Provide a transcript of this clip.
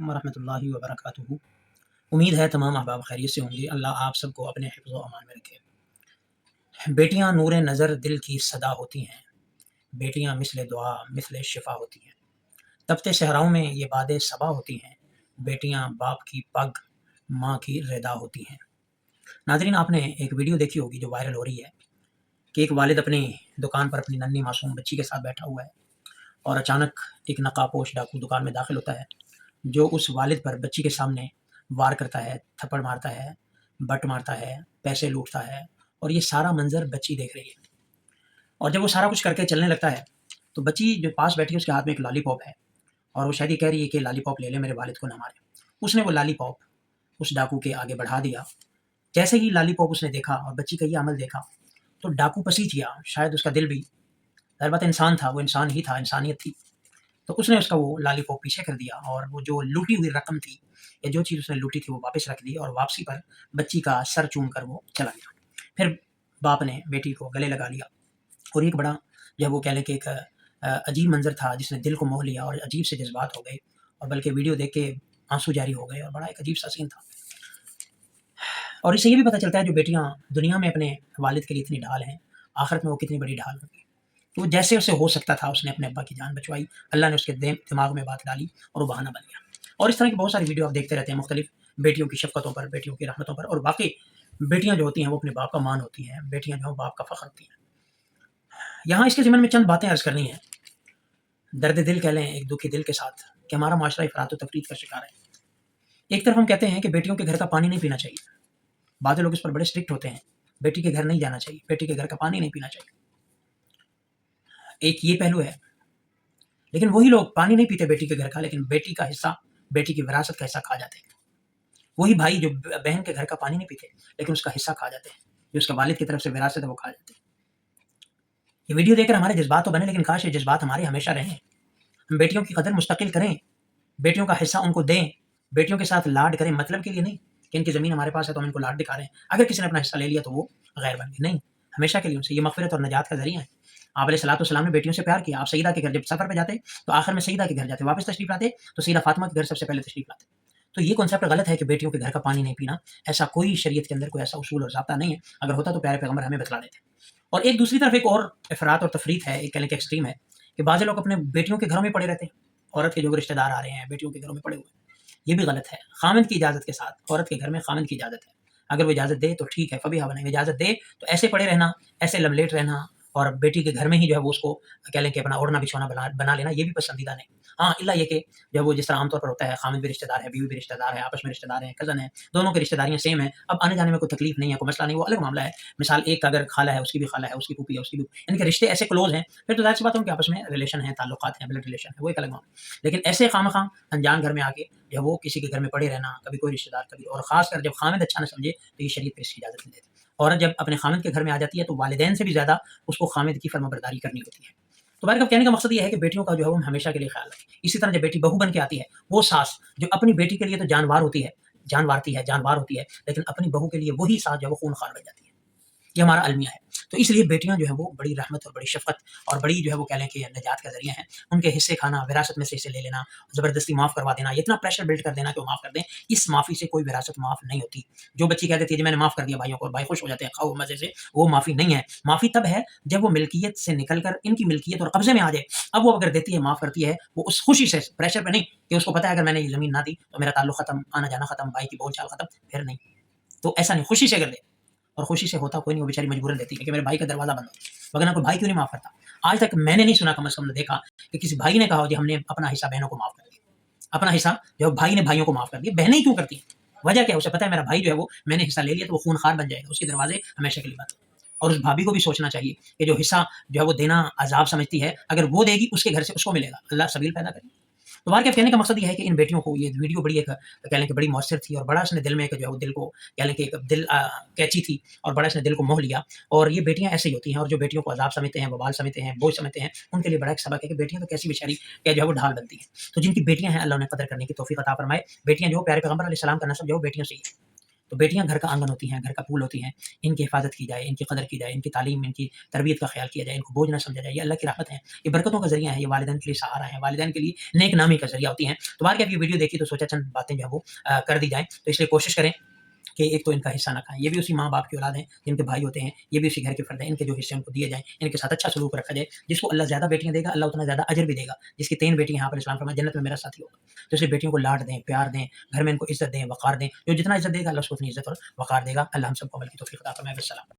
अलैकुम वरहमतुल्लाहि वबरकातुहू। उम्मीद है तमाम अहबाब खैरियत से होंगे। अल्लाह आप सबको अपने हिफ्ज़ व अमान में रखे। बेटियां नूर नज़र दिल की सदा होती हैं, बेटियां मिस्ले दुआ मिस्ले शिफा होती हैं। तपते सहराओं में ये बादे सबा होती हैं, बेटियां बाप की पग माँ की रिदा होती हैं। नाज़रीन, आपने एक वीडियो देखी होगी जो वायरल हो रही है कि एक वालिद अपनी दुकान पर अपनी नन्ही मासूम बच्ची के साथ बैठा हुआ है और अचानक एक नकाबपोश डाकू दुकान में दाखिल होता है, जो उस वालिद पर बच्ची के सामने वार करता है, थप्पड़ मारता है, बट मारता है, पैसे लूटता है और ये सारा मंज़र बच्ची देख रही है। और जब वो सारा कुछ करके चलने लगता है तो बच्ची जो पास बैठी है उसके हाथ में एक लॉलीपॉप है और वो शायद ये कह रही है कि लॉलीपॉप ले ले, मेरे वालिद को ना मारे। उसने वो लॉलीपॉप उस डाकू के आगे बढ़ा दिया। जैसे ही लॉलीपॉप उसने देखा और बच्ची का ये अमल देखा तो डाकू पसीज गया। शायद उसका दिल भी, ज़ाहिर बात है इंसान था, वो इंसान ही था, इंसानियत थी। तो उसने उसका वो लॉलीपॉप पीछे कर दिया और वो जो लूटी हुई रकम थी या जो चीज़ उसने लूटी थी वो वापस रख दी और वापसी पर बच्ची का सर चूम कर वो चला गया। फिर बाप ने बेटी को गले लगा लिया और एक बड़ा, जब वो कह लें कि एक अजीब मंजर था जिसने दिल को मोह लिया और अजीब से जज्बात हो गए और बल्कि वीडियो देख के आंसू जारी हो गए और बड़ा एक अजीब सा सीन था। और इससे ये भी पता चलता है जो बेटियां दुनिया में अपने वालिद के लिए इतनी ढाल हैं, आखिरत में वो कितनी बड़ी ढाल होगी। तो जैसे उसे हो सकता था उसने अपने अब्बा की जान बचवाई, अल्लाह ने उसके दिमाग में बात डाली और वो बहाना बन गया। और इस तरह की बहुत सारी वीडियो आप देखते रहते हैं मुख्तलिफ बेटियों की शफ़क़तों पर, बेटियों की रहमतों पर। और वाक़ई बेटियां जो होती हैं वो अपने बाप का मान होती हैं, बेटियां जो बाप का फ़ख्र होती हैं। यहाँ इसके ज़िम्मे में चंद बातें अर्ज़ करनी है। दर्द दिल कह लें एक दुखी दिल के साथ कि हमारा माशरा इफ़रात व तफरीत का शिकार है। एक तरफ हम कहते हैं कि बेटियों के घर का पानी नहीं पीना चाहिए, बाज़ लोग इस पर बड़े स्ट्रिक्ट होते हैं, बेटी के घर नहीं जाना चाहिए, बेटी के घर का पानी नहीं पीना चाहिए। एक ये पहलू है। लेकिन वही लोग पानी नहीं पीते बेटी के घर का, लेकिन बेटी का हिस्सा, बेटी की विरासत का हिस्सा खा जाते हैं। वही भाई जो बहन के घर का पानी नहीं पीते लेकिन उसका हिस्सा खा जाते हैं, जो उसका वालिद की तरफ से विरासत है वो खा जाते हैं। ये वीडियो देखकर हमारे जज्बात तो बने, लेकिन काश ये जज्बात हमारे हमेशा रहें। हम बेटियों की कदर मुस्तकिल करें, बेटियों का हिस्सा उनको दें, बेटियों के साथ लाड करें, मतलब के लिए नहीं कि इनकी ज़मीन हमारे पास है तो हम इनको लाड दिखा रहे हैं। अगर किसी ने अपना हिस्सा ले लिया तो वो गैर बन गई, नहीं, हमेशा के लिए उनसे ये मग़फ़िरत और नजात का ज़रिया है। आप अलैहिस्सलाम ने बेटियों से प्यार किया। आप सईदा के घर जब सफ़र पे जाते तो आखिर में सईदा के घर जाते, वापस तशरीफ़ लाते तो सईदा फ़ातिमा के घर सबसे पहले तशरीफ़ लाते। तो ये कॉन्सेप्ट गलत है कि बेटियों के घर का पानी नहीं पीना। ऐसा कोई शरीयत के अंदर कोई ऐसा उसूल और ज़ाब्ता नहीं है। अगर होता तो प्यारे पैगम्बर हमें बतला देते। और एक दूसरी तरफ एक और इफ़रात और तफरीत है, एक कह लें कि एक्सट्रीम है कि बाज़ लोग अपने बेटियों के घरों में पड़े रहते हैं। औरत के जो रिश्तेदार आ रहे हैं बेटियों के घरों में पड़े हुए हैं, ये भी गलत है। खामिद की इजाज़त के साथ औरत के घर में खामिद की इजाज़त है। अगर वो इजाज़त दे तो ठीक है, फ़बीहा बनेगा। इजाज़त दे तो ऐसे पड़े रहना, ऐसे लमलेट रहना और बेटी के घर में ही जो है वो उसको कह लें कि अपना ओढ़ना बिछौना बना लेना, ये भी पसंदीदा नहीं। हाँ, इल्ला ये कि जब वो जिस तरह आमतौर पर होता है, खामिद भी रिश्तेदार है, बीवी भी रिश्तेदार है, आपस में रिश्तेदार हैं, कज़न है, दोनों की रिश्तेदारियाँ सेम है। अब आने-जाने में कोई तकलीफ़ नहीं है, कोई मसला नहीं, वो अलग मामला है। मिसाल एक का अगर खाला है, उसकी भी खाला है, उसकी फूफी है, उसकी भी, इनके रिश्ते ऐसे क्लोज़ हैं, फिर तो ज़ाहिर-सी बात है उनके आपस में रिलेशन है, ताल्लुकात हैं, ब्लड रिलेशन है, वो एक अलग मामला। लेकिन ऐसे खामख़ा अनजान घर में आके जब वो किसी के घर में पड़े रहना, कभी कोई रिश्तेदार, कभी, और ख़ासकर जब खामिद अच्छा ना समझे तो ये शरीयत में इसकी इजाज़त नहीं देती। औरत जब अपने खामिद के घर में आ जाती है तो वालिदैन से भी ज़्यादा उसको खामिद की फर्माबरदारी करनी होती है। तो बहरकैफ़ कहने का मकसद ये है कि बेटियों का जो है वो हमेशा के लिए ख़्याल रखें। इसी तरह जब बेटी बहू बन के आती है, वो सास जो अपनी बेटी के लिए तो जानवार होती है, लेकिन अपनी बहू के लिए वही सास जो है वो खूनख़ार बन जाती है। ये हमारा अलमिया है। तो इसलिए बेटियाँ जो हैं वो बड़ी रहमत और बड़ी शफ़क़त और बड़ी जो है वो कह लें कि निजात का ज़रिया हैं। उनके हिस्से खाना, विरासत में से हिस्से ले लेना, ज़बरदस्ती माफ़ करवा देना, इतना प्रेशर बिल्ड कर देना कि वो माफ़ कर दें, इस माफ़ी से कोई विरासत माफ़ नहीं होती। जो बच्ची कह देती है जी मैंने माफ़ कर दिया भाइयों को और भाई खुश हो जाते हैं खाओ मज़े से, वो माफ़ी नहीं है। माफ़ी तब है जब वो मिल्कियत से निकल कर इनकी मिल्कियत और कब्ज़े में आ जाए। अब वो अगर देती है, माफ़ करती है, वो उस खुशी से, प्रेशर पे नहीं कि उसको पता है अगर मैंने ये ज़मीन ना दी तो मेरा ताल्लुक़ ख़त्म, आना-जाना ख़त्म, भाई की बोलचाल ख़त्म, फिर नहीं। तो ऐसा नहीं, खुशी से कर दे। और खुशी से होता कोई नहीं, वो बेचारी मजबूरन देती है कि मेरे भाई का दरवाज़ा बंद हो, वरना कोई भाई क्यों नहीं माफ़ करता। आज तक मैंने नहीं सुना, कम से कम देखा कि किसी भाई ने कहा हो जी हमने अपना हिस्सा बहनों को माफ़ कर दिया, अपना हिस्सा जो भाई ने भाइयों को माफ़ कर दिया। बहनें ही क्यों करती हैं? वजह क्या है? उसे पता है मेरा भाई जो है वो मैंने हिस्सा ले लिया तो वो खूनखार बन जाएगा, उसके दरवाजे हमेशा के लिए बंद। और उस भाभी को भी सोचना चाहिए कि जो हिस्सा जो है वो देना अज़ाब समझती है, अगर वो देगी उसके घर से उसको मिलेगा, अल्लाह सबील पैदा करे। तो बाहर क्या कहने का मकसद ये है कि इन बेटियों को ये वीडियो बड़ी एक कह लें कि बड़ी मौसर थी और बड़ा इसने दिल में एक जो है वो दिल को कह लें कि एक दिल कैची थी और बड़ा इसने दिल को मोह लिया। और ये बेटियाँ ऐसे ही होती हैं और जो बेटियों को अज़ाब समझते हैं, वबाल समझते हैं, बोझ समझते हैं, उनके लिए बड़ा एक सबक है कि बेटियाँ तो कैसी बेचारी क्या जो है वो ढाल बनती हैं। तो जिनकी बेटियाँ हैं अल्लाह उन्हें कदर करने की तौफ़ीक़ अता फ़रमाए। बेटियाँ जो प्यारे पैगम्बर अलैहिस्सलाम का नस्ब जो बेटियों से ही है। تو بیٹیاں گھر کا آنگن ہوتی ہیں، گھر کا پھول ہوتی ہیں، ان کی حفاظت کی جائے، ان کی قدر کی جائے، ان کی تعلیم، ان کی تربیت کا خیال کیا جائے، ان کو بوجھ نہ سمجھا جائے، یہ اللہ کی رحمت ہے، یہ برکتوں کا ذریعہ ہے، یہ والدین کے لیے سہارا ہے، والدین کے لیے نیک نامی کا ذریعہ ہوتی ہیں۔ تو بار یہ ویڈیو دیکھی تو سوچا چند باتیں جو ہے وہ کر دی جائیں، تو اس لیے کوشش کریں کہ ایک تو ان کا حصہ نہ کھائیں، یہ بھی اسی ماں باپ کی اولاد ہیں، جن کے بھائی ہوتے ہیں، یہ بھی اسی گھر کے فرد ہیں، ان کے جو حصے ان کو دیے جائیں، ان کے ساتھ اچھا سلوک رکھا جائے، جس کو اللہ زیادہ بیٹیاں دے گا اللہ اتنا زیادہ اجر بھی دے گا، جس کی 3 بیٹیاں یہاں پر اسلام فرمایا جنت میں میرا ساتھی ہوگا، تو اس لیے بیٹیوں کو لاڈ دیں، پیار دیں، گھر میں ان کو عزت دیں، وقار دیں، جو جتنا عزت دے گا اللہ اس کو اتنی عزت اور وقار دے گا۔ اللہ ہم سب کو عمل کی توفیق عطا فرمائے۔ السلام۔